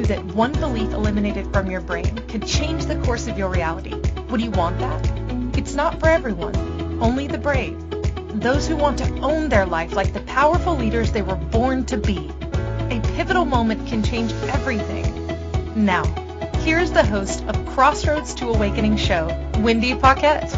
believe that one belief eliminated from your brain could change the course of your reality. Would you want that? It's not for everyone, only the brave. Those who want to own their life like the powerful leaders they were born to be. A pivotal moment can change everything. Now, here's the host of Crossroads to Awakening show, Wendy Paquette.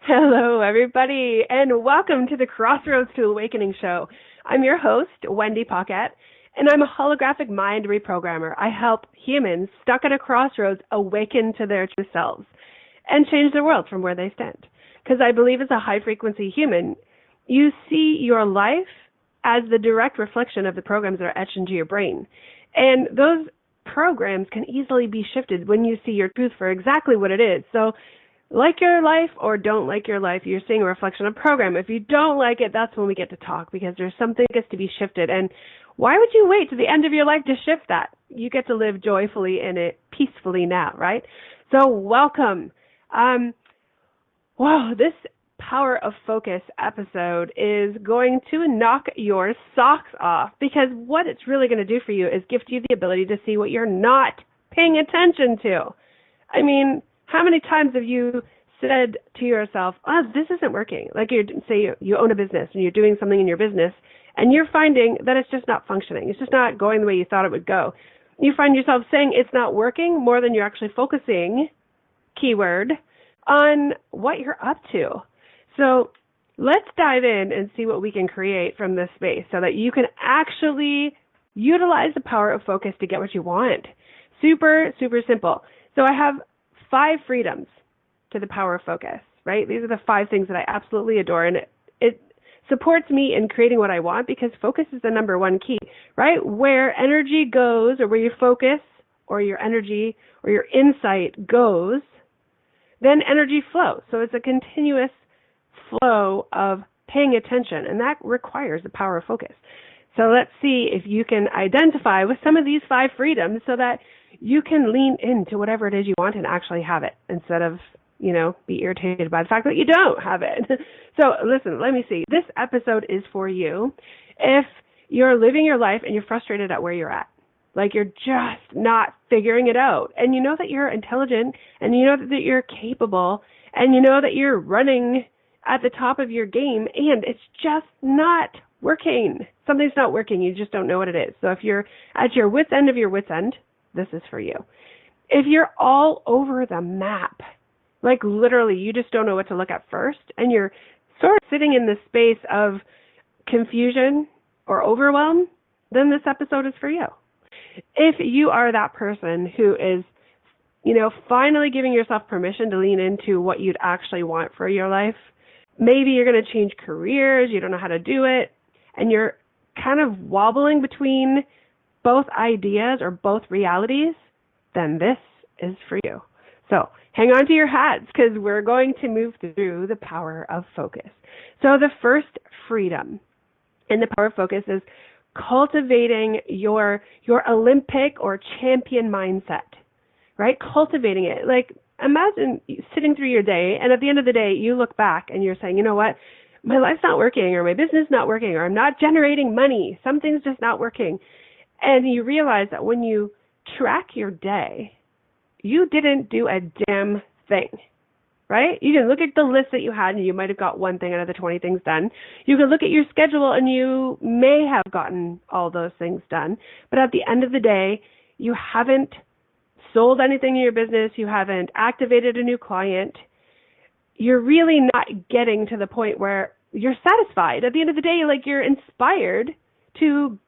Hello, everybody, and welcome to the Crossroads to Awakening show. I'm your host, Wendy Paquette, and I'm a holographic mind reprogrammer. I help humans stuck at a crossroads awaken to their true selves and change the world from where they stand. Because I believe as a high-frequency human, you see your life as the direct reflection of the programs that are etched into your brain. And those programs can easily be shifted when you see your truth for exactly what it is. So, like your life or don't like your life, you're seeing a reflection of program. If you don't like it, that's when we get to talk, because there's something that gets to be shifted. And why would you wait to the end of your life to shift that? You get to live joyfully in it, peacefully now, right? So welcome. This Power of Focus episode is going to knock your socks off, because what it's really going to do for you is gift you the ability to see what you're not paying attention to. I mean, how many times have you said to yourself, this isn't working? Like you own a business and you're doing something in your business and you're finding that it's just not functioning. It's just not going the way you thought it would go. You find yourself saying it's not working more than you're actually focusing, keyword, on what you're up to. So let's dive in and see what we can create from this space so that you can actually utilize the power of focus to get what you want. Super, super simple. So I have 5 freedoms to the power of focus, right? These are the 5 things that I absolutely adore, and it supports me in creating what I want, because focus is the number one key, right? Where energy goes, or where your focus or your energy or your insight goes, then energy flows. So it's a continuous flow of paying attention, and that requires the power of focus. So let's see if you can identify with some of these 5 freedoms so that you can lean into whatever it is you want and actually have it, instead of, be irritated by the fact that you don't have it. So listen, let me see. This episode is for you if you're living your life and you're frustrated at where you're at. Like you're just not figuring it out. And you know that you're intelligent, and you know that you're capable, and you know that you're running at the top of your game, and it's just not working. Something's not working. You just don't know what it is. So if you're at your wit's end of your wit's end, this is for you. If you're all over the map, like literally you just don't know what to look at first, and you're sort of sitting in this space of confusion or overwhelm, then this episode is for you. If you are that person who is, finally giving yourself permission to lean into what you'd actually want for your life, maybe you're going to change careers, you don't know how to do it, and you're kind of wobbling between both ideas or both realities, then this is for you. So hang on to your hats, because we're going to move through the power of focus. So the first freedom in the power of focus is cultivating your Olympic or champion mindset, right? Cultivating it. Like imagine sitting through your day, and at the end of the day, you look back and you're saying, you know what? My life's not working, or my business is not working, or I'm not generating money. Something's just not working. And you realize that when you track your day, you didn't do a damn thing, right? You can look at the list that you had, and you might have got one thing out of the 20 things done. You can look at your schedule, and you may have gotten all those things done. But at the end of the day, you haven't sold anything in your business. You haven't activated a new client. You're really not getting to the point where you're satisfied. At the end of the day, like you're inspired to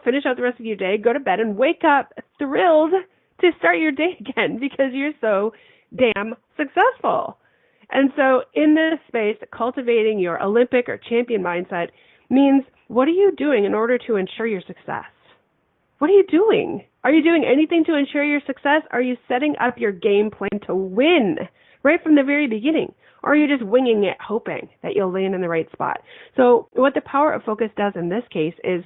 finish out the rest of your day, go to bed, and wake up thrilled to start your day again, because you're so damn successful. And so in this space, cultivating your Olympic or champion mindset means, what are you doing in order to ensure your success? What are you doing? Are you doing anything to ensure your success? Are you setting up your game plan to win right from the very beginning? Or are you just winging it, hoping that you'll land in the right spot? So what the power of focus does in this case is,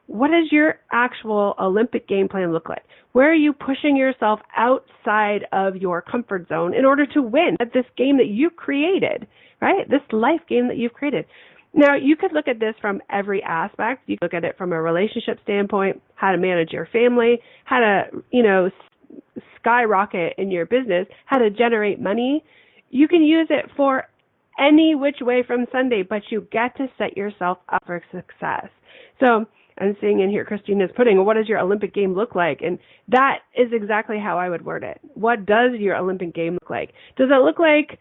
what does your actual Olympic game plan look like? Where are you pushing yourself outside of your comfort zone in order to win at this game that you created, right? This life game that you've created. Now, you could look at this from every aspect. You could look at it from a relationship standpoint, how to manage your family, how to, skyrocket in your business, how to generate money. You can use it for any which way from Sunday, but you get to set yourself up for success. So I'm seeing in here, Christina's putting, what does your Olympic game look like? And that is exactly how I would word it. What does your Olympic game look like? Does it look like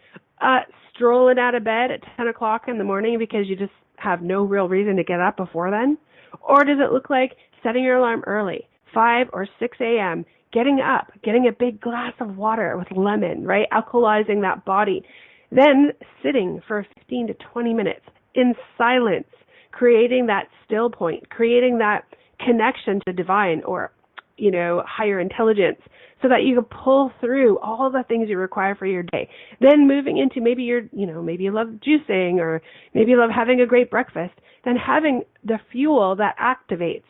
strolling out of bed at 10 o'clock in the morning because you just have no real reason to get up before then? Or does it look like setting your alarm early, 5 or 6 a.m., getting up, getting a big glass of water with lemon, right? Alkalizing that body. Then sitting for 15 to 20 minutes in silence, creating that still point, creating that connection to divine or, higher intelligence so that you can pull through all the things you require for your day. Then moving into maybe maybe you love juicing or maybe you love having a great breakfast, then having the fuel that activates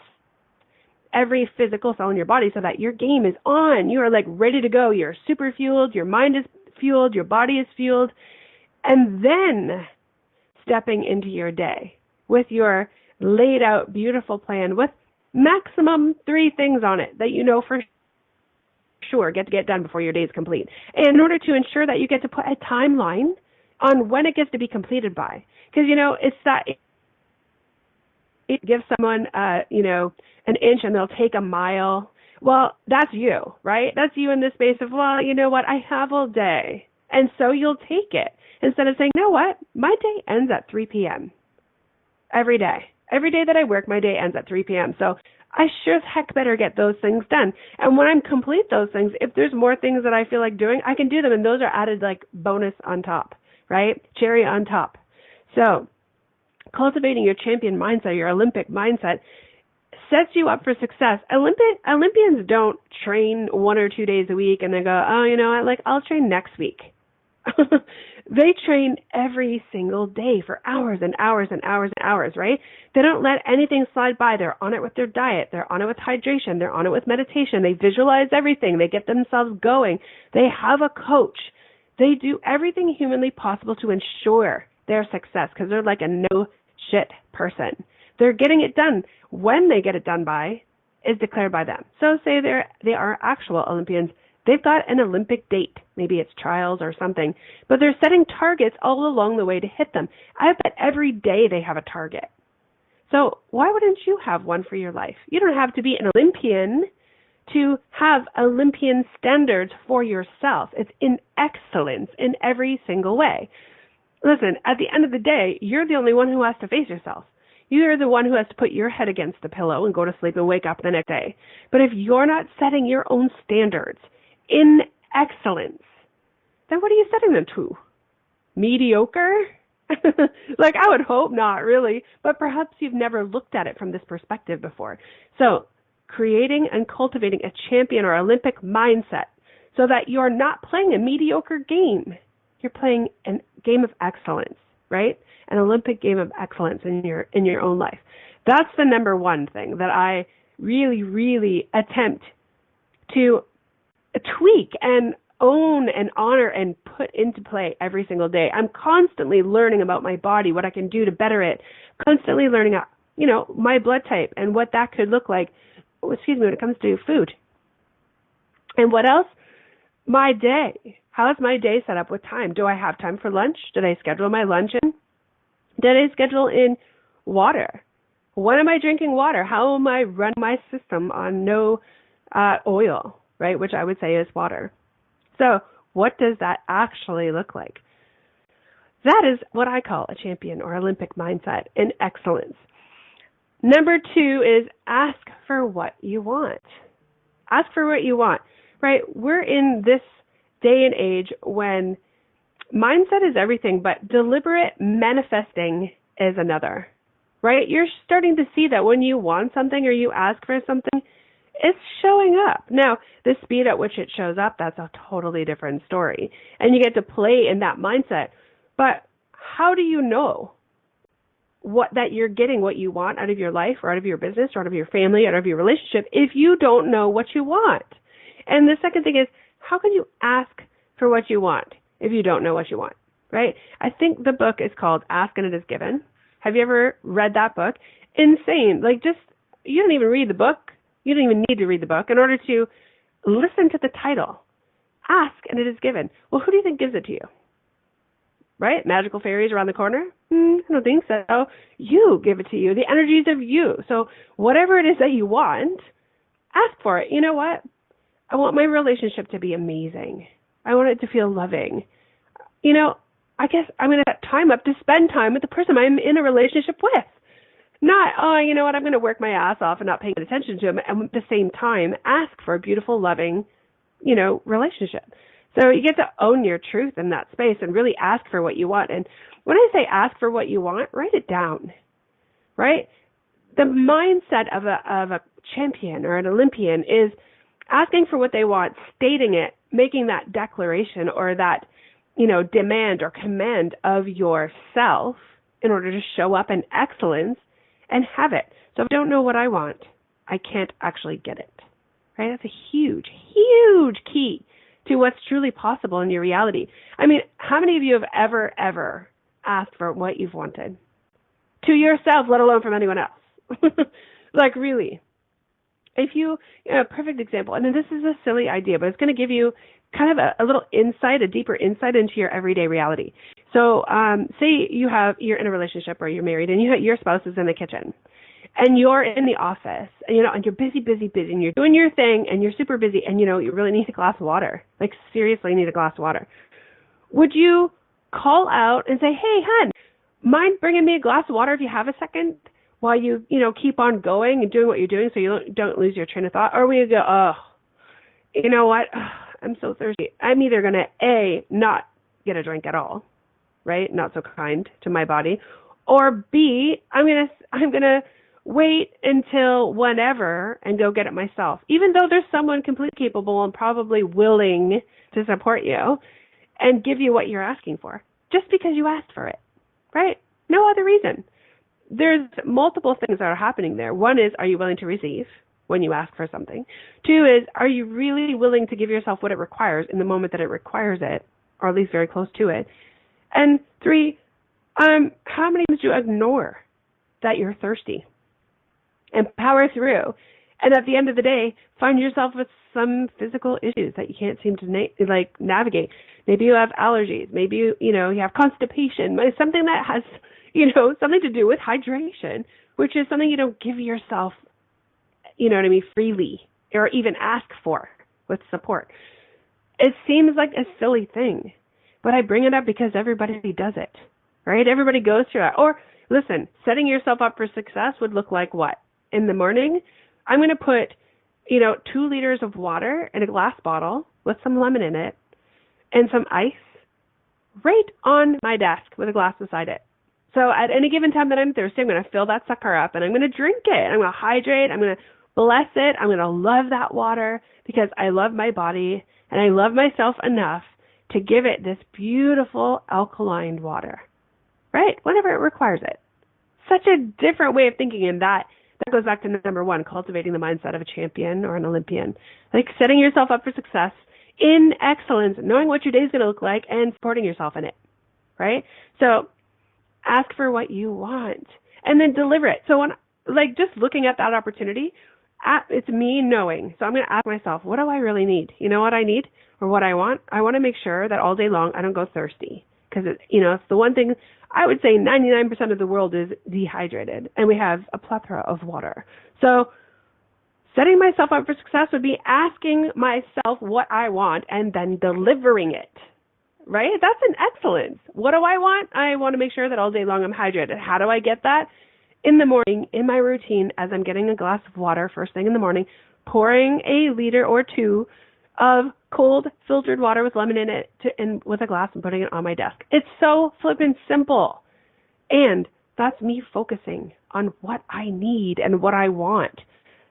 every physical cell in your body so that your game is on. You are like ready to go. You're super fueled. Your mind is fueled. Your body is fueled. And then stepping into your day with your laid out beautiful plan with maximum 3 things on it that you know for sure get to get done before your day is complete. And in order to ensure that you get to put a timeline on when it gets to be completed by. Because, it's that it gives someone, an inch and they'll take a mile. Well, that's you, right? That's you in the space of, well, you know what? I have all day. And so you'll take it instead of saying, you know what? My day ends at 3 p.m. every day. Every day that I work, my day ends at 3 p.m. So I sure as heck better get those things done. And when I'm complete those things, if there's more things that I feel like doing, I can do them. And those are added like bonus on top, right? Cherry on top. So cultivating your champion mindset, your Olympic mindset, sets you up for success. Olympians don't train 1 or 2 days a week and they go, oh, I'll train next week. They train every single day for hours and hours and hours and hours, right? They don't let anything slide by. They're on it with their diet. They're on it with hydration. They're on it with meditation. They visualize everything. They get themselves going. They have a coach. They do everything humanly possible to ensure their success because they're like a no shit person. They're getting it done. When they get it done by is declared by them. So say they are actual Olympians. They've got an Olympic date. Maybe it's trials or something. But they're setting targets all along the way to hit them. I bet every day they have a target. So why wouldn't you have one for your life? You don't have to be an Olympian to have Olympian standards for yourself. It's in excellence in every single way. Listen, at the end of the day, you're the only one who has to face yourself. You're the one who has to put your head against the pillow and go to sleep and wake up the next day. But if you're not setting your own standards in excellence, then what are you setting them to? Mediocre? Like, I would hope not, really. But perhaps you've never looked at it from this perspective before. So creating and cultivating a champion or Olympic mindset so that you're not playing a mediocre game. You're playing a game of excellence, right? An Olympic game of excellence in your own life. That's the number one thing that I really, really attempt to tweak and own and honor and put into play every single day. I'm constantly learning about my body, what I can do to better it, constantly learning, my blood type and what that could look like, when it comes to food. And what else? My day. How is my day set up with time? Do I have time for lunch? Did I schedule my lunch in? Did I schedule in water? When am I drinking water? How am I running my system on no oil, right? Which I would say is water. So what does that actually look like? That is what I call a champion or Olympic mindset in excellence. Number 2 is ask for what you want. Ask for what you want, right? We're in this day and age when mindset is everything, but deliberate manifesting is another, right? You're starting to see that when you want something or you ask for something, it's showing up. Now, the speed at which it shows up, that's a totally different story. And you get to play in that mindset. But how do you know that you're getting what you want out of your life or out of your business or out of your family, out of your relationship, if you don't know what you want? And the second thing is, how can you ask for what you want if you don't know what you want, right? I think the book is called Ask and It Is Given. Have you ever read that book? Insane. Like, just, you don't even read the book. You don't even need to read the book in order to listen to the title. Ask and it is given. Well, who do you think gives it to you? Right? Magical fairies around the corner? I don't think so. You give it to you. The energies of you. So whatever it is that you want, ask for it. You know what? I want my relationship to be amazing. I want it to feel loving. You know, I guess I'm going to set time up to spend time with the person I'm in a relationship with. Not, oh, you know what, I'm going to work my ass off and not paying attention to them. And at the same time, ask for a beautiful, loving, you know, relationship. So you get to own your truth in that space and really ask for what you want. And when I say ask for what you want, write it down, right? The mindset of a champion or an Olympian is asking for what they want, stating it, making that declaration or that, you know, demand or command of yourself in order to show up in excellence and have it. So if I don't know what I want, I can't actually get it, right? That's a huge, huge key to what's truly possible in your reality. I mean, how many of you have ever asked for what you've wanted? To yourself, let alone from anyone else. Like, really. If you know, a perfect example, and this is a silly idea, but it's going to give you kind of a little insight, a deeper insight into your everyday reality. So say you're in a relationship or you're married and your spouse is in the kitchen and you're in the office and, you know, and you're busy and you're doing your thing and you're super busy and, you know, you really need a glass of water, like seriously need a glass of water. Would you call out and say, hey, hun, mind bringing me a glass of water if you have a second while you know, keep on going and doing what you're doing so you don't lose your train of thought? Or will you go, oh, you know what? I'm so thirsty. I'm either going to, A, not get a drink at all, right? Not so kind to my body. Or B, I'm going to wait until whenever and go get it myself. Even though there's someone completely capable and probably willing to support you and give you what you're asking for. Just because you asked for it, right? No other reason. There's multiple things that are happening there. One is, are you willing to receive when you ask for something? Two is, are you really willing to give yourself what it requires in the moment that it requires it, or at least very close to it? And three, how many times do you ignore that you're thirsty and power through? And at the end of the day, find yourself with some physical issues that you can't seem to navigate. Maybe you have allergies. Maybe you have constipation. Something that has, something to do with hydration, which is something you don't give yourself, freely or even ask for with support. It seems like a silly thing, but I bring it up because everybody does it, right? Everybody goes through it. Or listen, setting yourself up for success would look like what? In the morning, I'm going to put, 2 liters of water in a glass bottle with some lemon in it and some ice right on my desk with a glass beside it. So at any given time that I'm thirsty, I'm going to fill that sucker up and I'm going to drink it. I'm going to hydrate. I'm going to bless it. I'm going to love that water because I love my body and I love myself enough to give it this beautiful alkaline water, right? Whenever it requires it. Such a different way of thinking, and that goes back to number 1, cultivating the mindset of a champion or an Olympian. Like setting yourself up for success in excellence, knowing what your day is going to look like and supporting yourself in it, right? So ask for what you want and then deliver it. So when, just looking at that opportunity, it's me knowing. So I'm going to ask myself, what do I really need? You know what I need or what I want? I want to make sure that all day long I don't go thirsty because, it's the one thing I would say 99% of the world is dehydrated and we have a plethora of water. So setting myself up for success would be asking myself what I want and then delivering it, right? That's an excellence. What do I want? I want to make sure that all day long I'm hydrated. How do I get that? In the morning, in my routine, as I'm getting a glass of water first thing in the morning, pouring a liter or 2 of cold filtered water with lemon in it and with a glass and putting it on my desk. It's so flippin' simple. And that's me focusing on what I need and what I want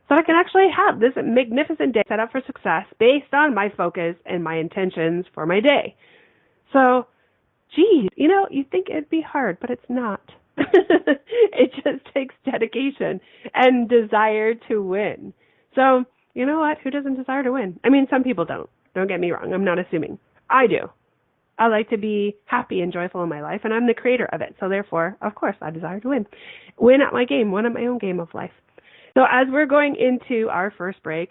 so I can actually have this magnificent day set up for success based on my focus and my intentions for my day. So, geez, you think it'd be hard, but it's not. It just takes dedication and desire to win. So, you know what? Who doesn't desire to win? I mean, some people don't. Don't get me wrong. I'm not assuming. I do. I like to be happy and joyful in my life, and I'm the creator of it. So therefore, of course, I desire to win. Win at my game, win at my own game of life. So as we're going into our first break,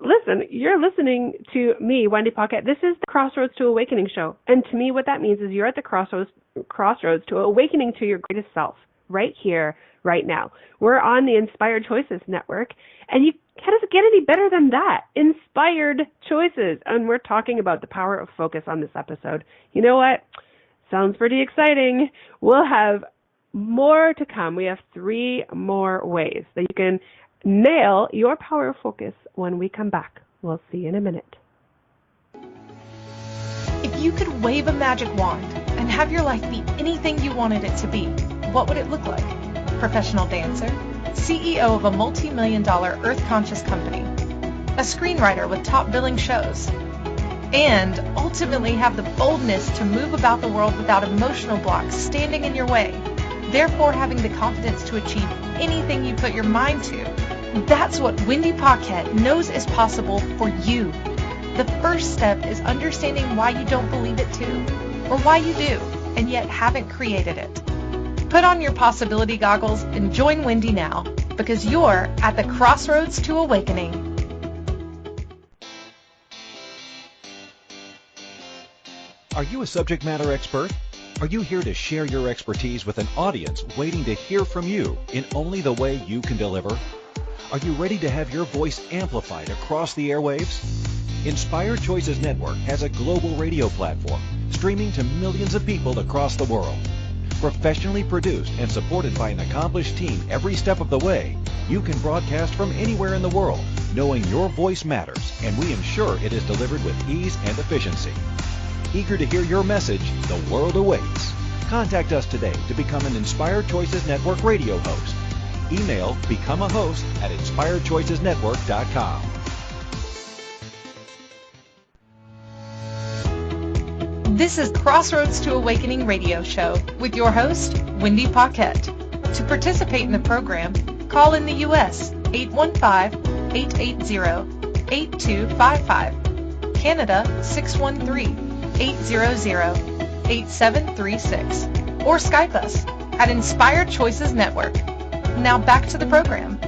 listen, you're listening to me, Wendy Paquette. This is the Crossroads to Awakening show. And to me, what that means is you're at the crossroads to awakening to your greatest self right here, right now. We're on the Inspired Choices Network, and how does it get any better than that? Inspired Choices. And we're talking about the power of focus on this episode. You know what? Sounds pretty exciting. We'll have more to come. We have 3 more ways that you can nail your power of focus when we come back. We'll see you in a minute. If you could wave a magic wand and have your life be anything you wanted it to be, what would it look like? Professional dancer, CEO of a multi-million-dollar earth-conscious company, a screenwriter with top billing shows, and ultimately have the boldness to move about the world without emotional blocks standing in your way, therefore having the confidence to achieve anything you put your mind to. That's what Wendy Paquette knows is possible for you. The first step is understanding why you don't believe it too, or why you do, and yet haven't created it. Put on your possibility goggles and join Wendy now, because you're at the Crossroads to Awakening. Are you a subject matter expert? Are you here to share your expertise with an audience waiting to hear from you in only the way you can deliver? Are you ready to have your voice amplified across the airwaves? Inspired Choices Network has a global radio platform streaming to millions of people across the world. Professionally produced and supported by an accomplished team every step of the way, you can broadcast from anywhere in the world, knowing your voice matters, and we ensure it is delivered with ease and efficiency. Eager to hear your message, the world awaits. Contact us today to become an Inspired Choices Network radio host. Email becomeahost@inspiredchoicesnetwork.com. This is Crossroads to Awakening radio show with your host, Wendy Paquette. To participate in the program, call in the U.S. 815-880-8255, Canada 613-800-8736, or Skype us at Inspired Choices Network. Now back to the program.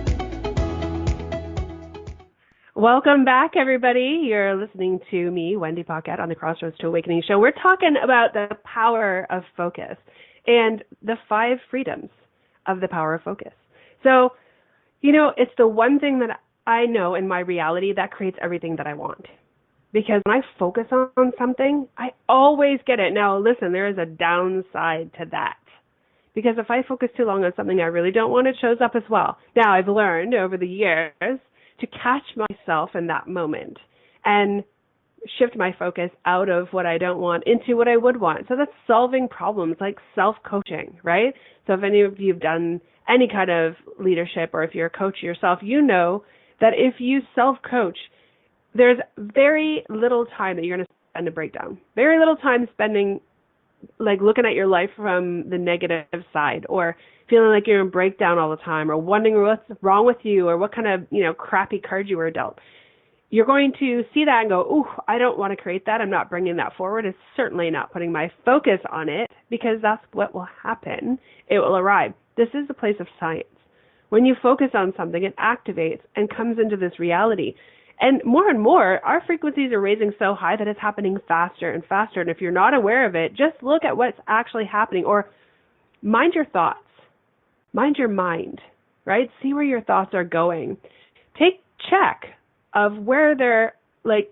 Welcome back, everybody. You're listening to me, Wendy Paquette, on the Crossroads to Awakening show. We're talking about the power of focus and the 5 freedoms of the power of focus. So, it's the one thing that I know in my reality that creates everything that I want. Because when I focus on something, I always get it. Now, listen, there is a downside to that. Because if I focus too long on something I really don't want, it shows up as well. Now, I've learned over the years to catch myself in that moment and shift my focus out of what I don't want into what I would want. So that's solving problems, like self-coaching, right? So if any of you have done any kind of leadership, or if you're a coach yourself, you know that if you self-coach, there's very little time that you're going to spend a breakdown. Very little time spending looking at your life from the negative side, or feeling like you're in breakdown all the time, or wondering what's wrong with you, or what kind of, crappy card you were dealt. You're going to see that and go, ooh, I don't want to create that. I'm not bringing that forward. It's certainly not putting my focus on it, because that's what will happen. It will arrive. This is the place of science. When you focus on something, it activates and comes into this reality. And more, our frequencies are raising so high that it's happening faster and faster. And if you're not aware of it, just look at what's actually happening, or mind your thoughts. Mind your mind, right? See where your thoughts are going. Take check of where they're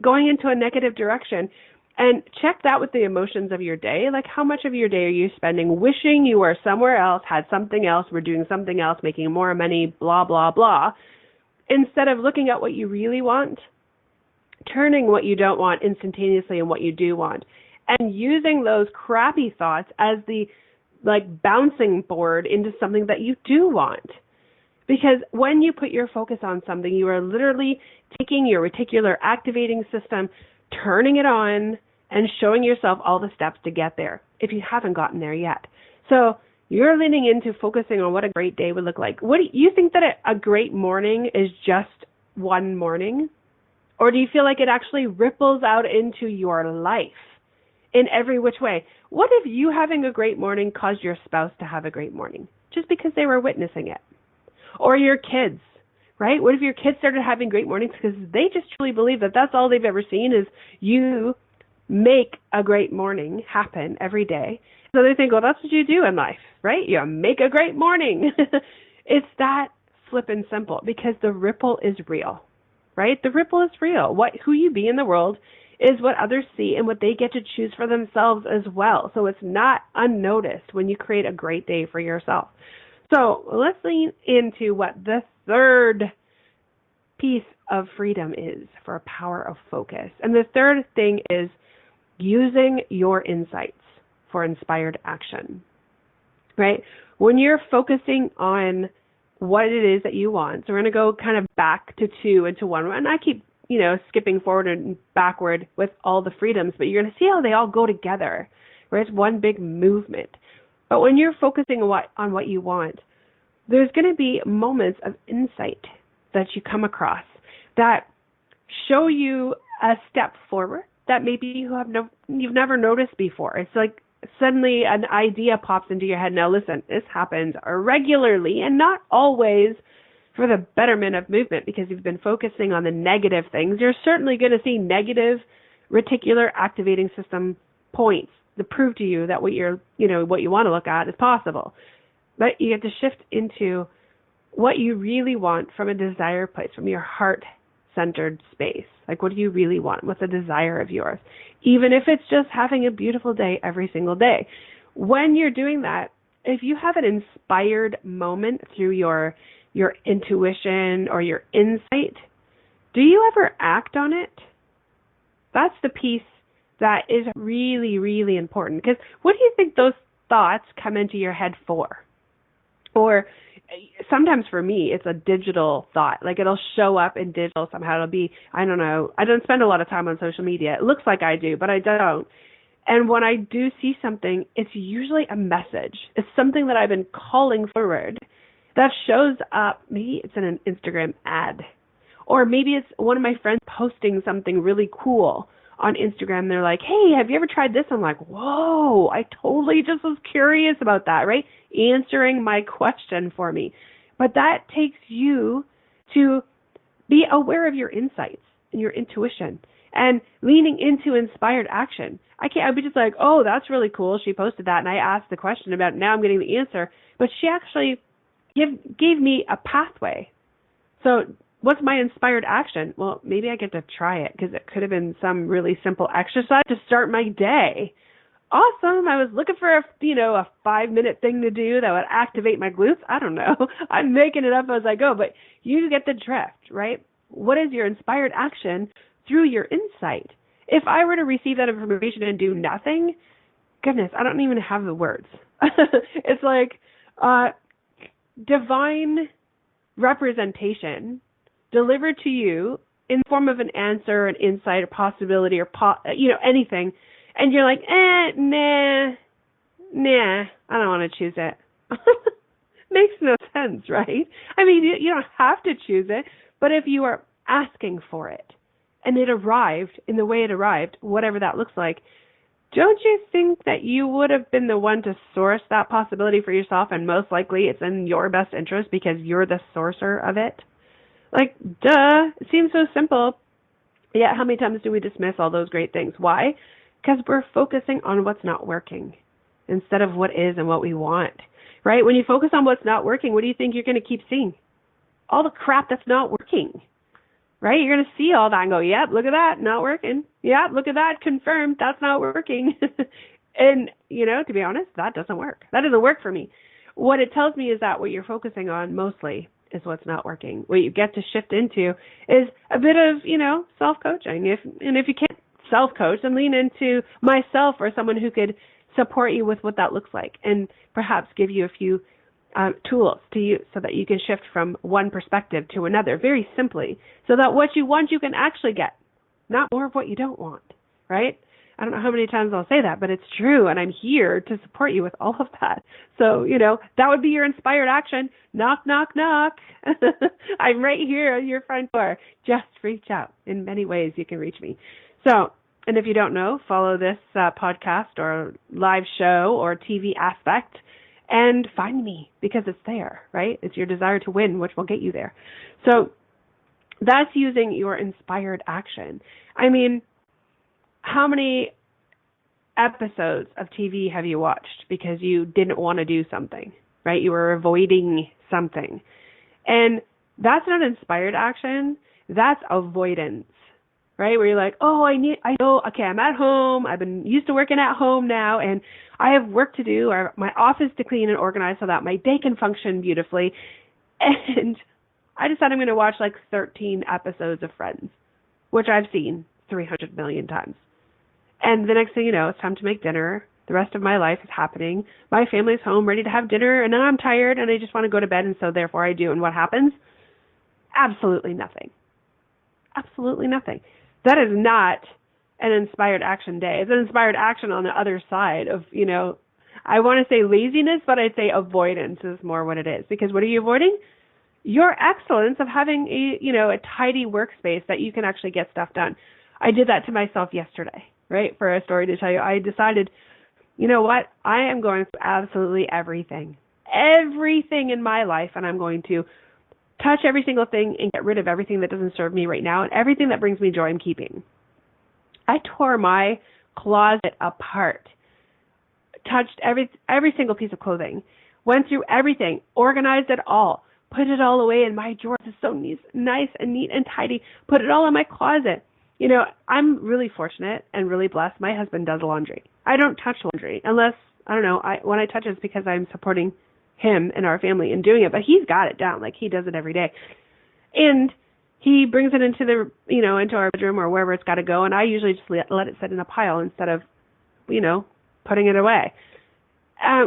going into a negative direction, and check that with the emotions of your day. Like, how much of your day are you spending wishing you were somewhere else, had something else, were doing something else, making more money, blah, blah, blah, instead of looking at what you really want, turning what you don't want instantaneously and what you do want, and using those crappy thoughts as the bouncing board into something that you do want. Because when you put your focus on something, you are literally taking your reticular activating system, turning it on, and showing yourself all the steps to get there, if you haven't gotten there yet. So you're leaning into focusing on what a great day would look like. What do you think that a great morning is just one morning? Or do you feel like it actually ripples out into your life? in every which way. What if you having a great morning caused your spouse to have a great morning just because they were witnessing it? Or your kids, right? What if your kids started having great mornings because they just truly believe that that's all they've ever seen is you make a great morning happen every day. So they think, well, that's what you do in life, right? You make a great morning. It's that flippin' simple because the ripple is real, right? The ripple is real. Who you be in the world is what others see and what they get to choose for themselves as well. So it's not unnoticed when you create a great day for yourself. So let's lean into what the third piece of freedom is for a power of focus. And the third thing is using your insights for inspired action, right? When you're focusing on what it is that you want, so we're going to go kind of back to 2 and to 1. And I keep, skipping forward and backward with all the freedoms, but you're going to see how they all go together, right? It's one big movement. But when you're focusing on what you want, there's going to be moments of insight that you come across that show you a step forward that maybe you've never noticed before. It's like suddenly an idea pops into your head. Now listen, this happens regularly and not always for the betterment of movement because you've been focusing on the negative things. You're certainly going to see negative reticular activating system points to prove to you that what you want to look at is possible. But you get to shift into what you really want from a desire place, from your heart-centered space. Like, what do you really want? What's a desire of yours? Even if it's just having a beautiful day every single day. When you're doing that, if you have an inspired moment through your intuition or your insight, do you ever act on it? That's the piece that is really, really important. Because what do you think those thoughts come into your head for? Or sometimes for me, it's a digital thought. Like it'll show up in digital somehow. It'll be, I don't know. I don't spend a lot of time on social media. It looks like I do, but I don't. And when I do see something, it's usually a message. It's something that I've been calling forward that shows up. Maybe it's in an Instagram ad. Or maybe it's one of my friends posting something really cool on Instagram. They're like, hey, have you ever tried this? I'm like, whoa, I totally just was curious about that, right? Answering my question for me. But that takes you to be aware of your insights and your intuition and leaning into inspired action. I'd be just like, oh, that's really cool. She posted that and I asked the question about it. Now I'm getting the answer. But she actually gave me a pathway. So what's my inspired action? Well, maybe I get to try it because it could have been some really simple exercise to start my day. Awesome. I was looking for a 5-minute thing to do that would activate my glutes. I don't know. I'm making it up as I go, but you get the drift, right? What is your inspired action through your insight? If I were to receive that information and do nothing, goodness, I don't even have the words. It's like divine representation delivered to you in the form of an answer, an insight, a possibility, or anything, and you're like, nah, I don't want to choose it. Makes no sense, right? I mean, you don't have to choose it, but if you are asking for it, and it arrived in the way it arrived, whatever that looks like, don't you think that you would have been the one to source that possibility for yourself, and most likely it's in your best interest because you're the sourcer of it? Like, duh, it seems so simple. Yet how many times do we dismiss all those great things? Why? Because we're focusing on what's not working instead of what is and what we want, right? When you focus on what's not working, what do you think you're going to keep seeing? All the crap that's not working, right? You're going to see all that and go, yep, look at that, not working. Yep, look at that, confirmed, that's not working. And, to be honest, that doesn't work. That doesn't work for me. What it tells me is that what you're focusing on mostly is what's not working. What you get to shift into is a bit of, self-coaching. If you can't self-coach, then lean into myself or someone who could support you with what that looks like and perhaps give you a few tools to use so that you can shift from one perspective to another very simply so that what you want you can actually get, not more of what you don't want, right? I don't know how many times I'll say that, but it's true, and I'm here to support you with all of that. So, that would be your inspired action. Knock, knock, knock. I'm right here at your front door. Just reach out. In many ways, you can reach me. So And if you don't know, follow this podcast or live show or TV aspect and find me, because it's there, right? It's your desire to win, which will get you there. So that's using your inspired action. I mean, how many episodes of TV have you watched because you didn't want to do something, right? You were avoiding something. And that's not inspired action. That's avoidance, right? Where you're like, oh, I'm at home. I've been used to working at home now, and I have work to do, or my office to clean and organize so that my day can function beautifully. And I decided I'm going to watch like 13 episodes of Friends, which I've seen 300 million times. And the next thing you know, it's time to make dinner. The rest of my life is happening. My family's home, ready to have dinner, and then I'm tired, and I just want to go to bed, and so therefore I do. And what happens? Absolutely nothing. Absolutely nothing. That is not an inspired action day. It's an inspired action on the other side of, I want to say laziness, but I'd say avoidance is more what it is. Because what are you avoiding? Your excellence of having a tidy workspace that you can actually get stuff done. I did that to myself yesterday, right? For a story to tell you, I decided, you know what? I am going through absolutely everything in my life, and I'm going to touch every single thing and get rid of everything that doesn't serve me right now, and everything that brings me joy I'm keeping. I tore my closet apart, touched every single piece of clothing, went through everything, organized it all, put it all away in my drawers. It's so nice and neat and tidy, put it all in my closet. I'm really fortunate and really blessed. My husband does laundry. I don't touch laundry unless, when I touch it, it's because I'm supporting him and our family in doing it, but he's got it down. Like, he does it every day. And he brings it into into our bedroom or wherever it's got to go, and I usually just let it sit in a pile instead of, putting it away,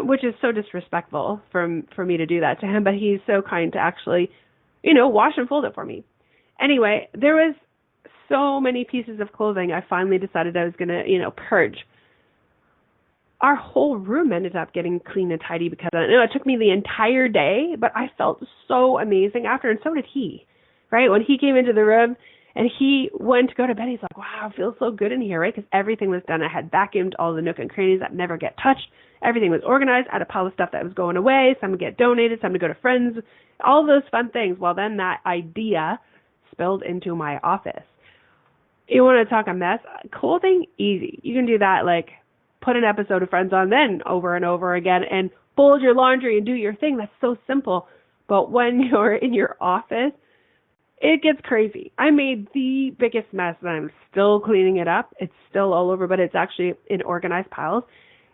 which is so disrespectful for me to do that to him, but he's so kind to actually, wash and fold it for me. Anyway, there was so many pieces of clothing. I finally decided I was going to, purge. Our whole room ended up getting clean and tidy because of it. It took me the entire day, but I felt so amazing after, and so did he, right? When he came into the room and he went to go to bed, he's like, wow, it feels so good in here, right? Because everything was done. I had vacuumed all the nook and crannies that never get touched. Everything was organized. I had a pile of stuff that was going away. Some would get donated, some to go to friends, all those fun things. Well, then that idea spilled into my office. You want to talk a mess? Clothing, easy. You can do that, like, put an episode of Friends on, then over and over again, and fold your laundry and do your thing. That's so simple. But when you're in your office, it gets crazy. I made the biggest mess, and I'm still cleaning it up. It's still all over, but it's actually in organized piles.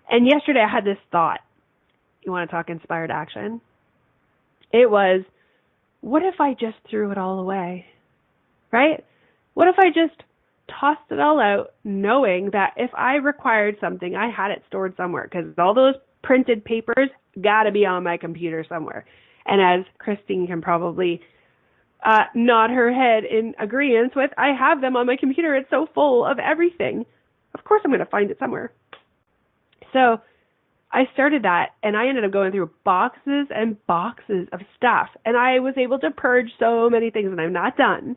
And yesterday I had this thought. You want to talk inspired action? It was, what if I just threw it all away? Right? What if I just tossed it all out, knowing that if I required something, I had it stored somewhere, because all those printed papers got to be on my computer somewhere. And as Christine can probably nod her head in agreement with, I have them on my computer. It's so full of everything. Of course I'm going to find it somewhere. So I started that, and I ended up going through boxes and boxes of stuff, and I was able to purge so many things, and I'm not done,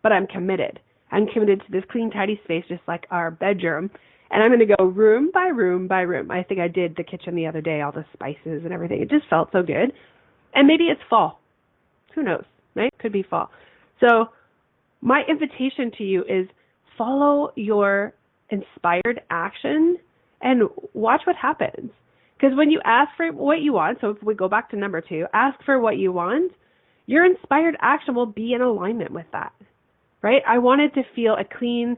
but I'm committed. I'm committed to this clean, tidy space, just like our bedroom. And I'm going to go room by room by room. I think I did the kitchen the other day, all the spices and everything. It just felt so good. And maybe it's fall. Who knows, right? Could be fall. So my invitation to you is follow your inspired action and watch what happens. Because when you ask for what you want, so if we go back to number 2, ask for what you want, your inspired action will be in alignment with that. Right? I wanted to feel a clean,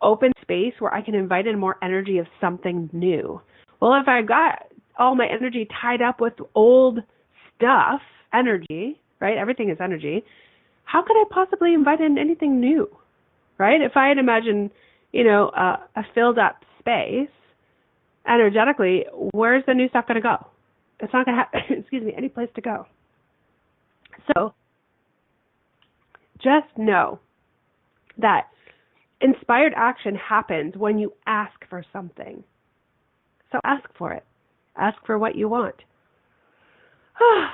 open space where I can invite in more energy of something new. Well, if I got all my energy tied up with old stuff, energy, right? Everything is energy. How could I possibly invite in anything new? Right? If I had imagined, a filled up space, energetically, where's the new stuff going to go? It's not going to have, any place to go. So just know that inspired action happens when you ask for something. So ask for it. Ask for what you want. It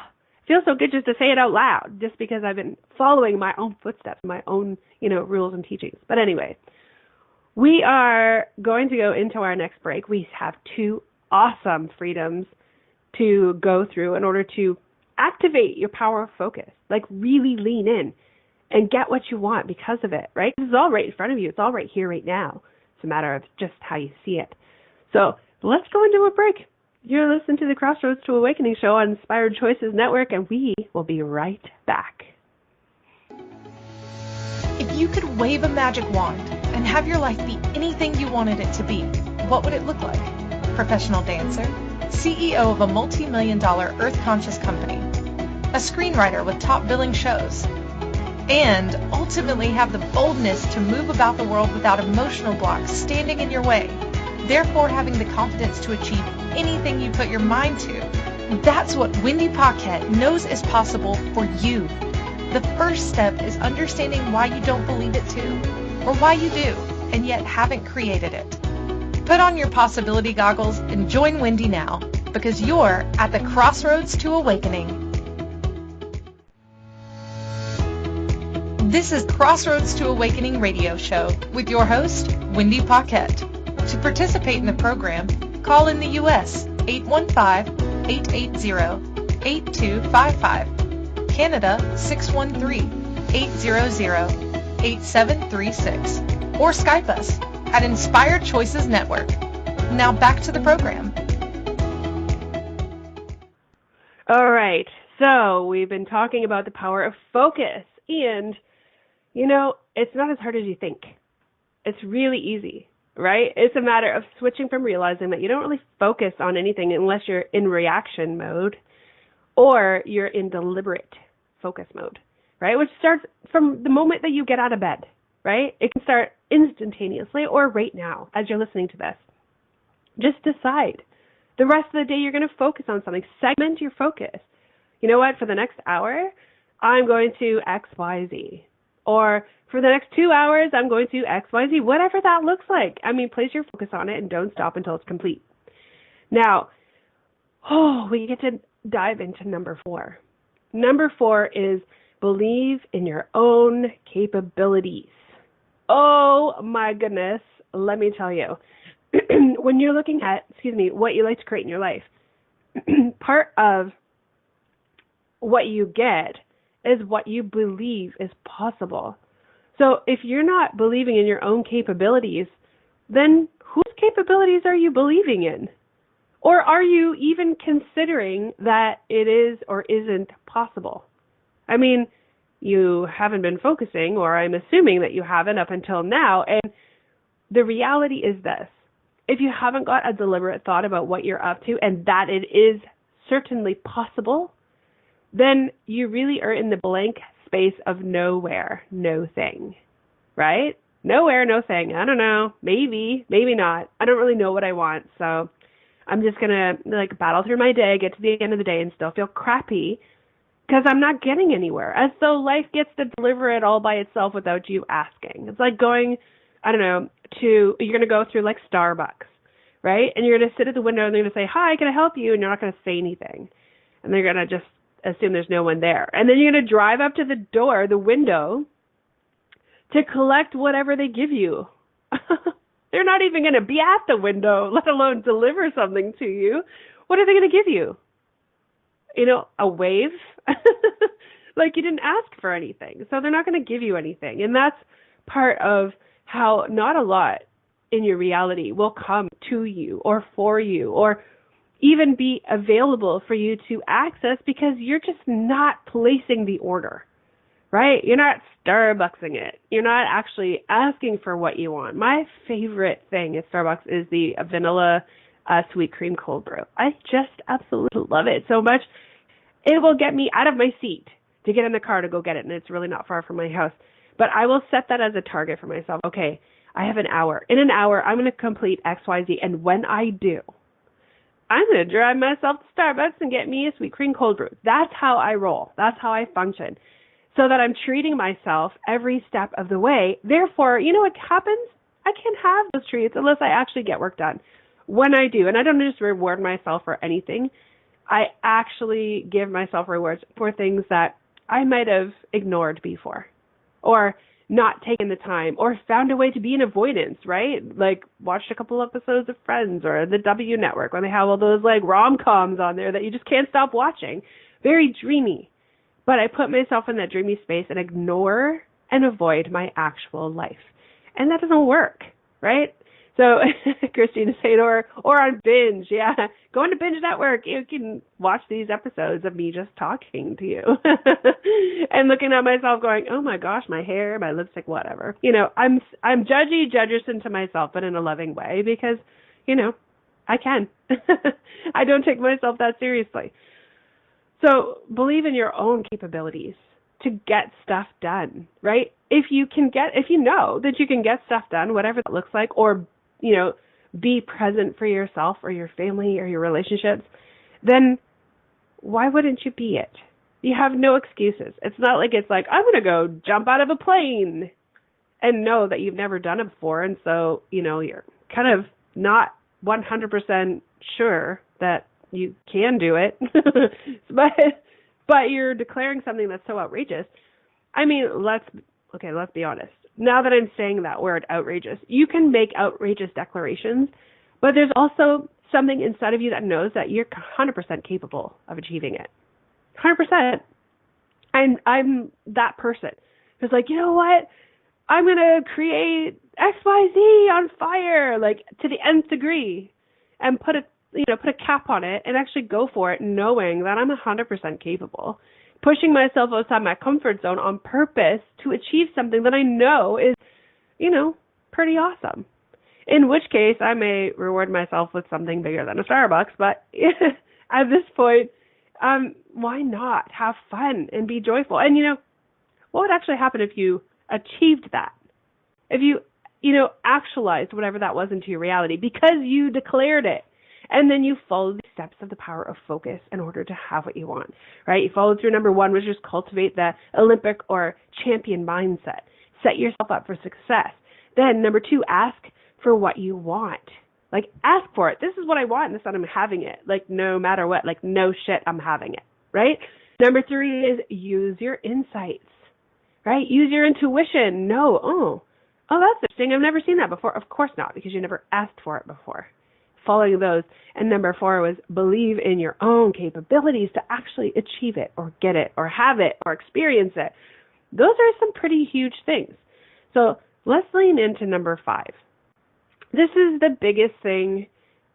feels so good just to say it out loud, just because I've been following my own footsteps, my own, rules and teachings. But anyway, We are going to go into our next break. We have 2 awesome freedoms to go through in order to activate your power of focus, like really lean in and get what you want because of it, right? This is all right in front of you. It's all right here, right now. It's a matter of just how you see it. So let's go into a break. You're listening to the Crossroads to Awakening show on Inspired Choices Network, and we will be right back. If you could wave a magic wand and have your life be anything you wanted it to be, what would it look like? Professional dancer, CEO of a multi-million-dollar earth-conscious company, a screenwriter with top billing shows, and ultimately have the boldness to move about the world without emotional blocks standing in your way, therefore having the confidence to achieve anything you put your mind to. That's what Wendy Paquette knows is possible for you. The first step is understanding why you don't believe it too, or why you do, and yet haven't created it. Put on your possibility goggles and join Wendy now, because you're at the Crossroads to Awakening. This is Crossroads to Awakening radio show with your host, Wendy Paquette. To participate in the program, call in the U.S. 815-880-8255, Canada 613-800-8736, or Skype us at Inspired Choices Network. Now back to the program. All right, so we've been talking about the power of focus, and it's not as hard as you think. It's really easy, right? It's a matter of switching from realizing that you don't really focus on anything unless you're in reaction mode or you're in deliberate focus mode, right? Which starts from the moment that you get out of bed, right? It can start instantaneously or right now as you're listening to this. Just decide. The rest of the day you're going to focus on something. Segment your focus. You know what? For the next hour, I'm going to X, Y, Z. Or for the next 2 hours, I'm going to X, Y, Z. Whatever that looks like. Place your focus on it and don't stop until it's complete. Now, we get to dive into number 4. Number 4 is believe in your own capabilities. Oh my goodness, let me tell you. When you're looking at, what you like to create in your life, part of what you get is what you believe is possible. So if you're not believing in your own capabilities, then whose capabilities are you believing in? Or are you even considering that it is or isn't possible? You haven't been focusing, or I'm assuming that you haven't up until now, and the reality is this. If you haven't got a deliberate thought about what you're up to and that it is certainly possible, then you really are in the blank space of nowhere, no thing, right? Nowhere, no thing. I don't know. Maybe not. I don't really know what I want, so I'm just going to battle through my day, get to the end of the day, and still feel crappy because I'm not getting anywhere, as though life gets to deliver it all by itself without you asking. It's like going, you're going to go through Starbucks, right? And you're going to sit at the window and they're going to say, hi, can I help you? And you're not going to say anything. And they're going to just assume there's no one there. And then you're going to drive up to the door, the window, to collect whatever they give you. They're not even going to be at the window, let alone deliver something to you. What are they going to give you? A wave? You didn't ask for anything. So they're not going to give you anything. And that's part of how not a lot in your reality will come to you or for you or even be available for you to access because you're just not placing the order, right? You're not Starbucksing it. You're not actually asking for what you want. My favorite thing at Starbucks is the vanilla sweet cream cold brew. I just absolutely love it so much. It will get me out of my seat to get in the car to go get it, and it's really not far from my house. But I will set that as a target for myself. Okay, I have an hour. In an hour, I'm going to complete X, Y, Z, and when I do, I'm going to drive myself to Starbucks and get me a sweet cream cold brew. That's how I roll. That's how I function. So that I'm treating myself every step of the way. Therefore, you know what happens? I can't have those treats unless I actually get work done. When I do, and I don't just reward myself for anything, I actually give myself rewards for things that I might have ignored before. Or not taken the time or found a way to be in avoidance, right? Like watched a couple episodes of Friends or the W Network when they have all those like rom-coms on there that you just can't stop watching. Very dreamy. But I put myself in that dreamy space and ignore and avoid my actual life. And that doesn't work, right? So Christine is saying, or on Binge, yeah. Go on to Binge Network. You can watch these episodes of me just talking to you and looking at myself going, oh my gosh, my hair, my lipstick, whatever. You know, I'm judgerson to myself, but in a loving way because, you know, I can. I don't take myself that seriously. So believe in your own capabilities to get stuff done, right? If you know that you can get stuff done, whatever that looks like, or, you know, be present for yourself or your family or your relationships, then why wouldn't you be it? You have no excuses. It's not like it's like, I'm going to go jump out of a plane and know that you've never done it before. And so, you know, you're kind of not 100% sure that you can do it, but you're declaring something that's so outrageous. I mean, let's be honest. Now that I'm saying that word outrageous, you can make outrageous declarations, but there's also something inside of you that knows that you're 100% capable of achieving it. 100%. I'm that person who's like, you know what? I'm going to create XYZ on fire, like to the nth degree, and put a cap on it and actually go for it, knowing that I'm 100% capable. Pushing myself outside my comfort zone on purpose to achieve something that I know is, you know, pretty awesome. In which case, I may reward myself with something bigger than a Starbucks, but at this point, why not have fun and be joyful? And, you know, what would actually happen if you achieved that? If you, you know, actualized whatever that was into your reality because you declared it. And then you follow the steps of the power of focus in order to have what you want, right? You follow through number one, which is cultivate the Olympic or champion mindset. Set yourself up for success. Then number two, ask for what you want. Like, ask for it. This is what I want, and this is I'm having it. Like, no matter what. Like, no shit, I'm having it, right? Number three is use your insights, right? Use your intuition. Oh, that's interesting. I've never seen that before. Of course not, because you never asked for it before. Following those. And number four was believe in your own capabilities to actually achieve it or get it or have it or experience it. Those are some pretty huge things. So let's lean into number five. This is the biggest thing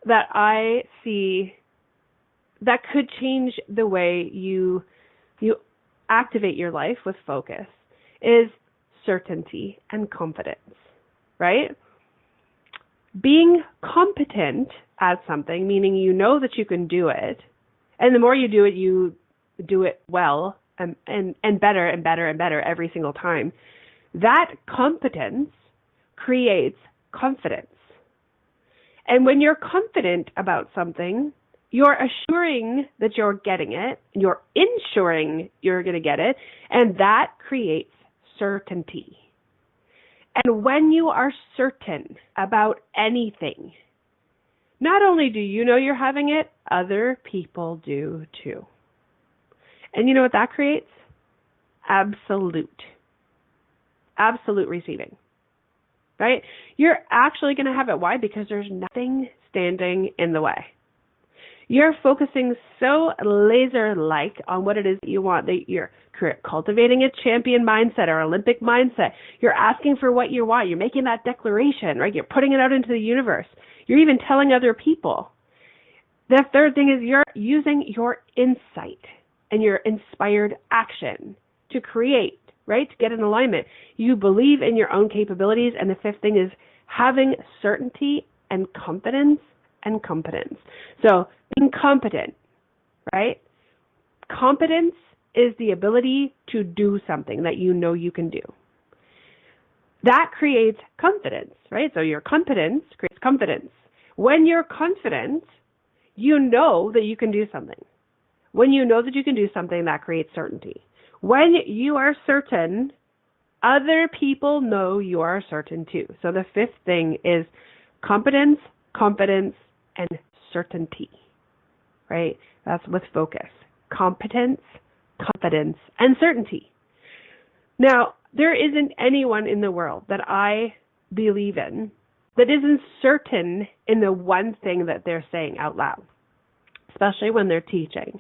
that I see that could change the way you activate your life with focus is certainty and confidence, right? Being competent at something, meaning you know that you can do it, and the more you do it well and better and better and better every single time. That competence creates confidence. And when you're confident about something, you're assuring that you're getting it, you're ensuring you're going to get it, and that creates certainty. And when you are certain about anything, not only do you know you're having it, other people do too. And you know what that creates? Absolute receiving, right? You're actually going to have it. Why? Because there's nothing standing in the way. You're focusing so laser-like on what it is that you want, that you're cultivating a champion mindset or Olympic mindset. You're asking for what you want. You're making that declaration, right? You're putting it out into the universe. You're even telling other people. The third thing is you're using your insight and your inspired action to create, right? To get in alignment. You believe in your own capabilities. And the fifth thing is having certainty and confidence and competence. So being competent, right? Competence is the ability to do something that you know you can do. That creates confidence, right? So your competence creates confidence. When you're confident, you know that you can do something. When you know that you can do something, that creates certainty. When you are certain, other people know you are certain too. So the fifth thing is competence, confidence, and certainty, right? That's with focus. Competence, confidence, and certainty. Now, there isn't anyone in the world that I believe in that isn't certain in the one thing that they're saying out loud, especially when they're teaching,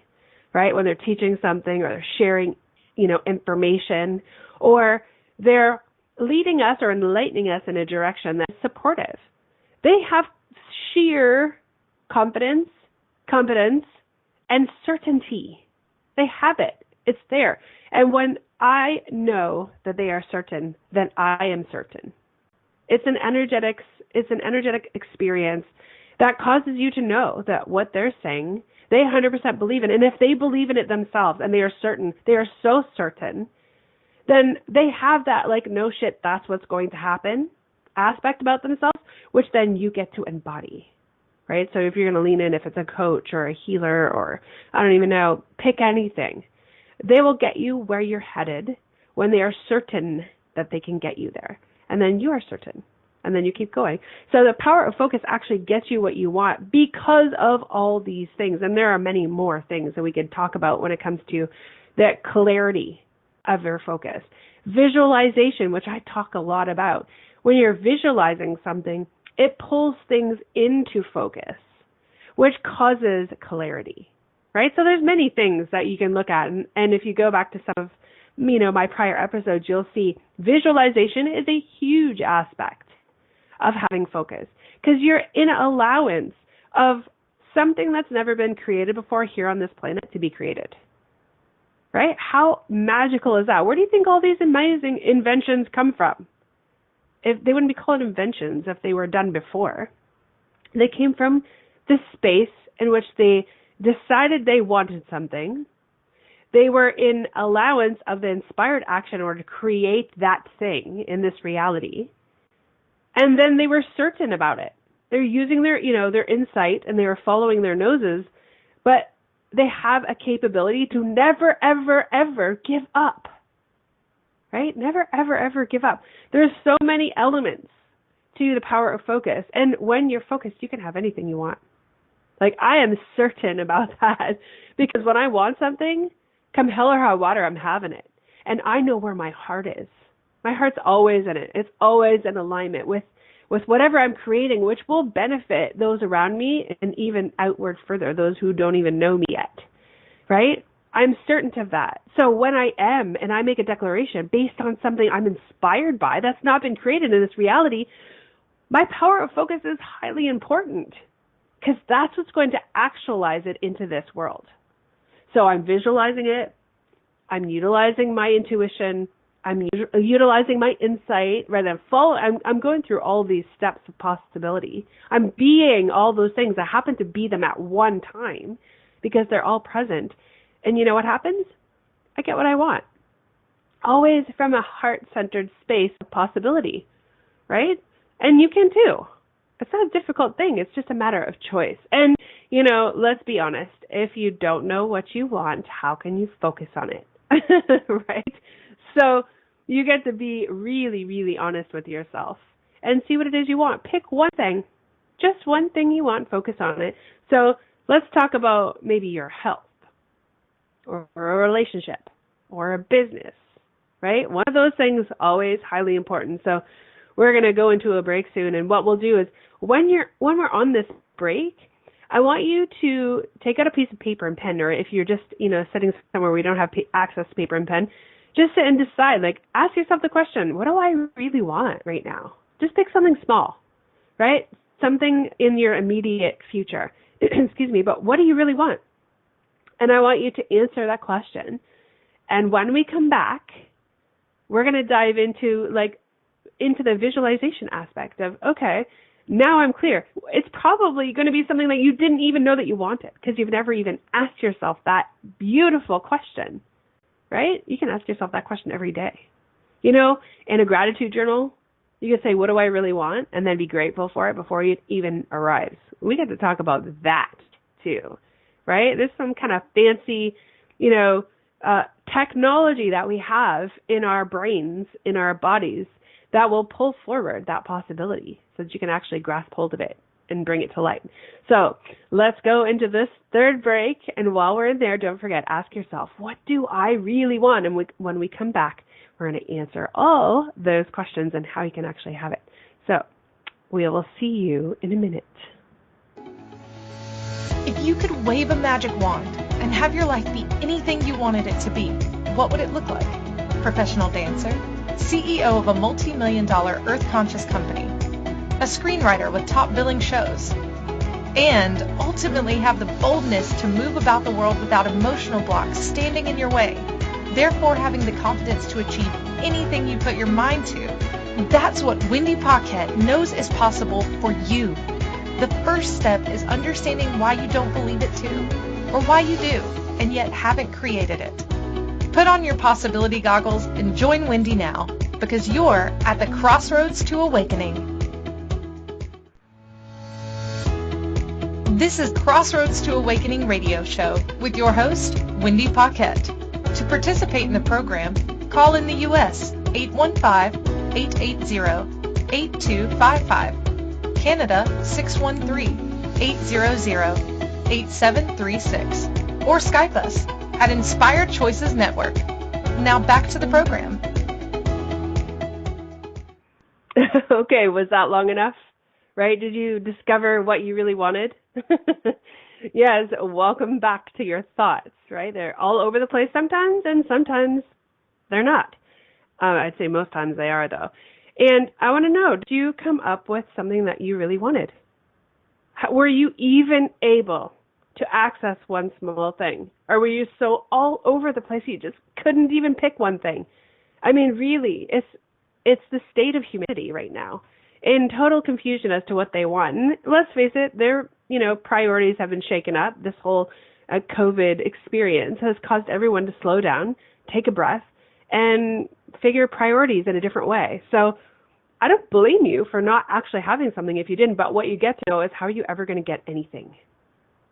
right? When they're teaching something or they're sharing, information, or they're leading us or enlightening us in a direction that's supportive. They have sheer confidence, competence, and certainty. They have it. It's there. And when I know that they are certain, then I am certain. It's an energetic experience that causes you to know that what they're saying, they 100% believe in. And if they believe in it themselves and they are certain, they are so certain, then they have that no shit, that's what's going to happen aspect about themselves, which then you get to embody, right? So if you're going to lean in, if it's a coach or a healer or I don't even know, pick anything, they will get you where you're headed when they are certain that they can get you there. And then you are certain. And then you keep going. So the power of focus actually gets you what you want because of all these things. And there are many more things that we could talk about when it comes to that clarity of your focus. Visualization, which I talk a lot about. When you're visualizing something, it pulls things into focus, which causes clarity, right? So there's many things that you can look at. And if you go back to some of my prior episodes, you'll see visualization is a huge aspect of having focus because you're in allowance of something that's never been created before here on this planet to be created, right? How magical is that? Where do you think all these amazing inventions come from? If they wouldn't be called inventions if they were done before. They came from the space in which they decided they wanted something. They were in allowance of the inspired action in order to create that thing in this reality. And then they were certain about it. They're using their insight and they were following their noses, but they have a capability to never, ever, ever give up, right? Never, ever, ever give up. There's so many elements to the power of focus. And when you're focused, you can have anything you want. I am certain about that because when I want something, come hell or high water, I'm having it. And I know where my heart is. My heart's always in it. It's always in alignment with whatever I'm creating, which will benefit those around me and even outward further, those who don't even know me yet, right? I'm certain of that. So when I am and I make a declaration based on something I'm inspired by that's not been created in this reality, my power of focus is highly important because that's what's going to actualize it into this world. So I'm visualizing it. I'm utilizing my intuition. I'm utilizing my insight rather than follow. I'm going through all these steps of possibility. I'm being all those things. I happen to be them at one time because they're all present. And you know what happens? I get what I want. Always from a heart-centered space of possibility, right? And you can too. It's not a difficult thing. It's just a matter of choice. And, let's be honest. If you don't know what you want, how can you focus on it? Right? So you get to be really, really honest with yourself and see what it is you want. Pick one thing, just one thing you want, focus on it. So let's talk about maybe your health or a relationship or a business, right? One of those things always highly important. So we're going to go into a break soon. And what we'll do is when we're on this break, I want you to take out a piece of paper and pen, or if you're just, sitting somewhere where we don't have access to paper and pen, just sit and decide, ask yourself the question, what do I really want right now? Just pick something small, right? Something in your immediate future. Excuse me, but what do you really want? And I want you to answer that question. And when we come back, we're going to dive into the visualization aspect of, okay, now I'm clear. It's probably going to be something that you didn't even know that you wanted because you've never even asked yourself that beautiful question, right? You can ask yourself that question every day. In a gratitude journal, you can say, what do I really want? And then be grateful for it before it even arrives. We get to talk about that too, right? There's some kind of fancy, technology that we have in our brains, in our bodies, that will pull forward that possibility so that you can actually grasp hold of it and bring it to light. So let's go into this third break. And while we're in there, don't forget, ask yourself, what do I really want? And when we come back, We're going to answer all those questions and how you can actually have it. So we will see you in a minute. If you could wave a magic wand and have your life be anything you wanted it to be, what would it look like? Professional dancer, CEO of a multi-million-dollar earth-conscious company, a screenwriter with top billing shows, and ultimately have the boldness to move about the world without emotional blocks standing in your way, therefore having the confidence to achieve anything you put your mind to. That's what Wendy Paquette knows is possible for you. The first step is understanding why you don't believe it too, or why you do, and yet haven't created it. Put on your possibility goggles and join Wendy now, because you're at the Crossroads to Awakening. This is Crossroads to Awakening radio show with your host, Wendy Paquette. To participate in the program, call in the U.S. 815-880-8255. Canada 613-800-8736, or Skype us at Inspired Choices Network. Now back to the program. Okay, was that long enough? Right? Did you discover what you really wanted? Yes, welcome back to your thoughts, right? They're all over the place sometimes, and sometimes they're not. I'd say most times they are, though. And I want to know, did you come up with something that you really wanted? Were you even able to access one small thing? Or were you so all over the place you just couldn't even pick one thing? I mean, really, it's the state of humanity right now, in total confusion as to what they want. And let's face it, their priorities have been shaken up. This whole COVID experience has caused everyone to slow down, take a breath, and figure priorities in a different way. So I don't blame you for not actually having something if you didn't, but what you get to know is, how are you ever going to get anything?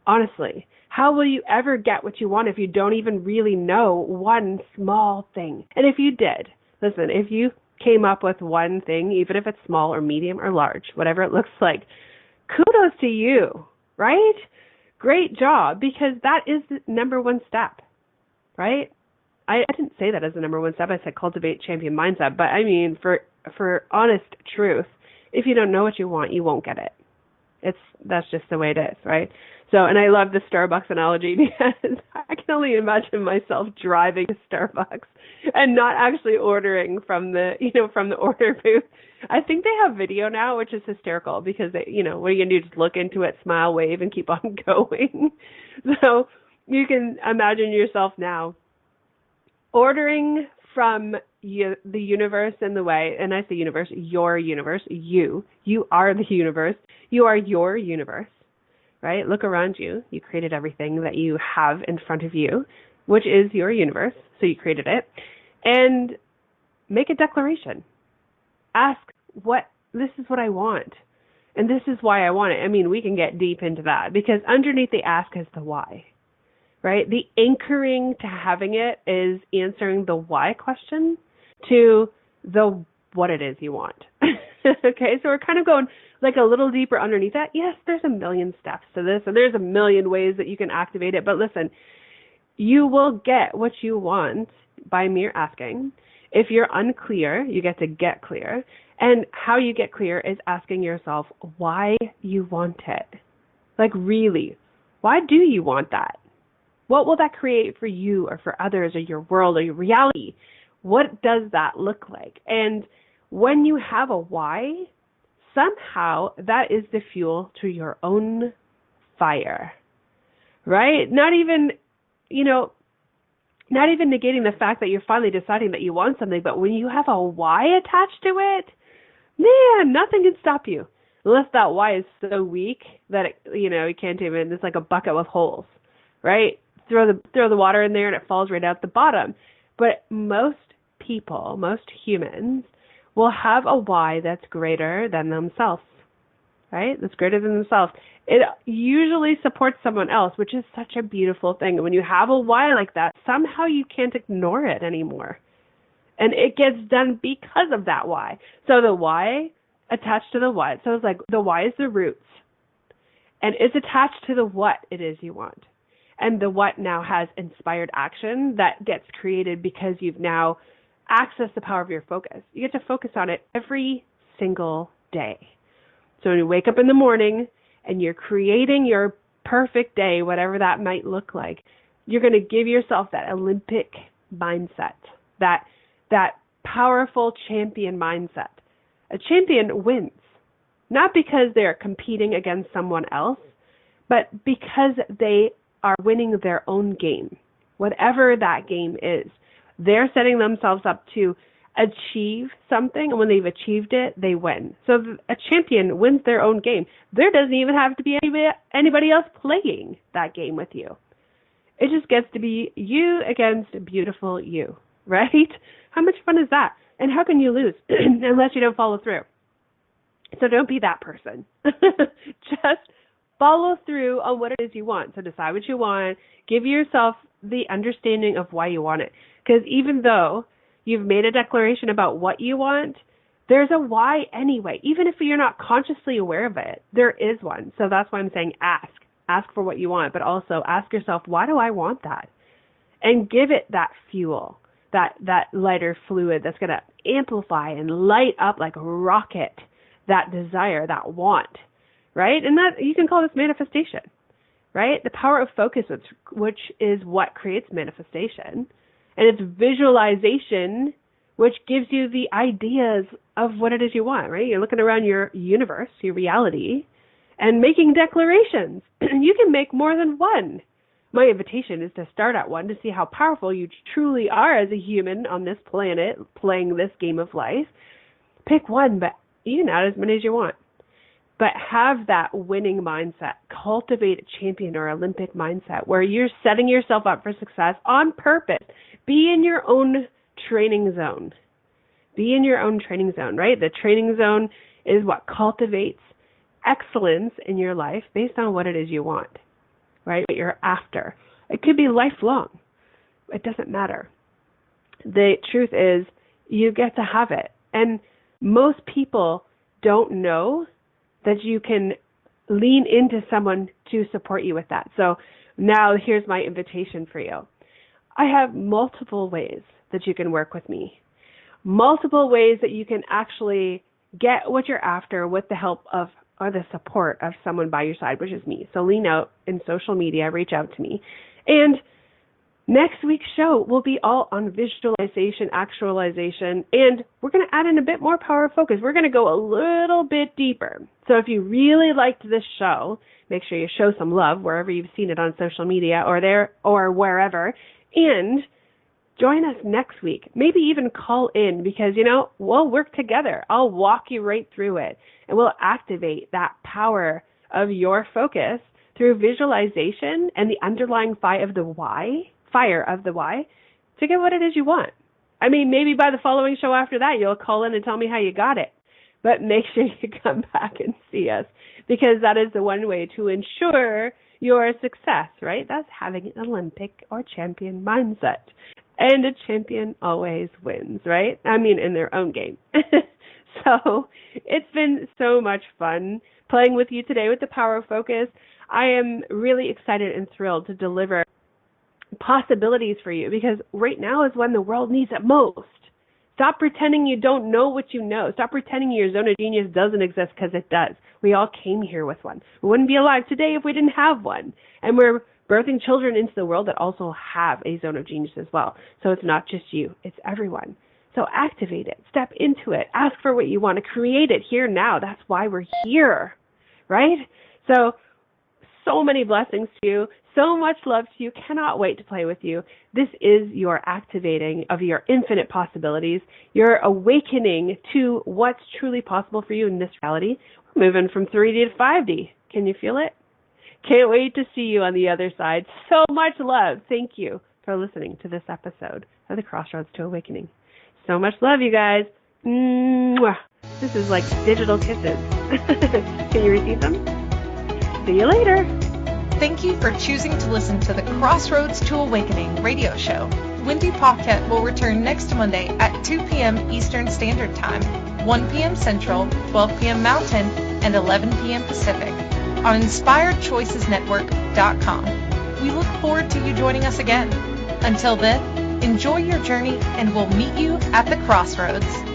Honestly, how will you ever get what you want if you don't even really know one small thing? And if you did, listen, if you came up with one thing, even if it's small or medium or large, whatever it looks like, kudos to you, right? Great job, because that is the number one step, right? I didn't say that as the number one step. I said cultivate champion mindset. But I mean, for honest truth, if you don't know what you want, you won't get it. That's just the way it is, right? So, and I love the Starbucks analogy, because I can only imagine myself driving to Starbucks and not actually ordering from the order booth. I think they have video now, which is hysterical, because what are you going to do? Just look into it, smile, wave, and keep on going. So you can imagine yourself now ordering from the universe in the way, and I say universe, your universe, you are the universe, you are your universe, right? Look around you. You created everything that you have in front of you, which is your universe, so you created it, and make a declaration. Ask, this is what I want, and this is why I want it. I mean, we can get deep into that, because underneath the ask is the why. Right? The anchoring to having it is answering the why question to the what it is you want. Okay, so we're kind of going like a little deeper underneath that. Yes, there's a million steps to this, and there's a million ways that you can activate it. But listen, you will get what you want by mere asking. If you're unclear, you get to get clear. And how you get clear is asking yourself why you want it. Like, really, why do you want that? What will that create for you or for others or your world or your reality? What does that look like? And when you have a why, somehow that is the fuel to your own fire, right? Not even negating the fact that you're finally deciding that you want something, but when you have a why attached to it, man, nothing can stop you. Unless that why is so weak that you can't even, it's like a bucket with holes, right? Throw the water in there and it falls right out the bottom. But most people, most humans, will have a why that's greater than themselves, right? That's greater than themselves. It usually supports someone else, which is such a beautiful thing. And when you have a why like that, somehow you can't ignore it anymore. And it gets done because of that why. So the why attached to the what. So it's like the why is the roots. And it's attached to the what it is you want. And the what now has inspired action that gets created because you've now access the power of your focus. You get to focus on it every single day. So when you wake up in the morning and you're creating your perfect day, whatever that might look like, you're going to give yourself that Olympic mindset, that powerful champion mindset. A champion wins, not because they're competing against someone else, but because they are winning their own game, whatever that game is. They're setting themselves up to achieve something, and when they've achieved it, they win. So a champion wins their own game. There doesn't even have to be anybody else playing that game with you. It just gets to be you against beautiful you, right? How much fun is that? And how can you lose unless you don't follow through? So don't be that person. Just follow through on what it is you want. So decide what you want. Give yourself the understanding of why you want it. Because even though you've made a declaration about what you want, there's a why anyway. Even if you're not consciously aware of it, there is one. So that's why I'm saying ask. Ask for what you want, but also ask yourself, why do I want that? And give it that fuel, that lighter fluid that's going to amplify and light up like a rocket that desire, that want, right? And that you can call this manifestation, right? The power of focus, which is what creates manifestation. And it's visualization, which gives you the ideas of what it is you want, right? You're looking around your universe, your reality, and making declarations. You can make more than one. My invitation is to start at one to see how powerful you truly are as a human on this planet playing this game of life. Pick one, but you can add as many as you want. But have that winning mindset. Cultivate a champion or Olympic mindset where you're setting yourself up for success on purpose. Be in your own training zone. Be in your own training zone, right? The training zone is what cultivates excellence in your life based on what it is you want, right? What you're after. It could be lifelong. It doesn't matter. The truth is you get to have it. And most people don't know that you can lean into someone to support you with that. So now here's my invitation for you. I have multiple ways that you can work with me. Multiple ways that you can actually get what you're after with the help of or the support of someone by your side, which is me. So lean out in social media, reach out to me. And next week's show will be all on visualization, actualization, and we're going to add in a bit more power of focus. We're going to go a little bit deeper. So if you really liked this show, make sure you show some love wherever you've seen it on social media or there or wherever, and join us next week. Maybe even call in because, we'll work together. I'll walk you right through it, and we'll activate that power of your focus through visualization and the underlying fire of the why to get what it is you want. I mean, maybe by the following show after that, you'll call in and tell me how you got it. But make sure you come back and see us because that is the one way to ensure your success, right? That's having an Olympic or champion mindset. And a champion always wins, right? I mean, in their own game. So it's been so much fun playing with you today with the power of focus. I am really excited and thrilled to deliver possibilities for you because right now is when the world needs it most. Stop pretending you don't know what you know. Stop pretending your zone of genius doesn't exist because it does. We all came here with one. We wouldn't be alive today if we didn't have one. And we're birthing children into the world that also have a zone of genius as well. So it's not just you, it's everyone. So activate it, step into it, ask for what you want to create it here now. That's why we're here, right? So many blessings to you, so much love to you, cannot wait to play with you. This is your activating of your infinite possibilities, your awakening to what's truly possible for you in this reality. We're moving from 3D to 5D. Can you feel it? Can't wait to see you on the other side. So much love. Thank you for listening to this episode of the Crossroads to Awakening. So much love, you guys. Mwah. This is like digital kisses. Can you receive them? See you later. Thank you for choosing to listen to the Crossroads to Awakening radio show. Wendy Paquette will return next Monday at 2 p.m. Eastern Standard Time, 1 p.m. Central, 12 p.m. Mountain, and 11 p.m. Pacific on InspiredChoicesNetwork.com. We look forward to you joining us again. Until then, Enjoy your journey, and we'll meet you at the crossroads.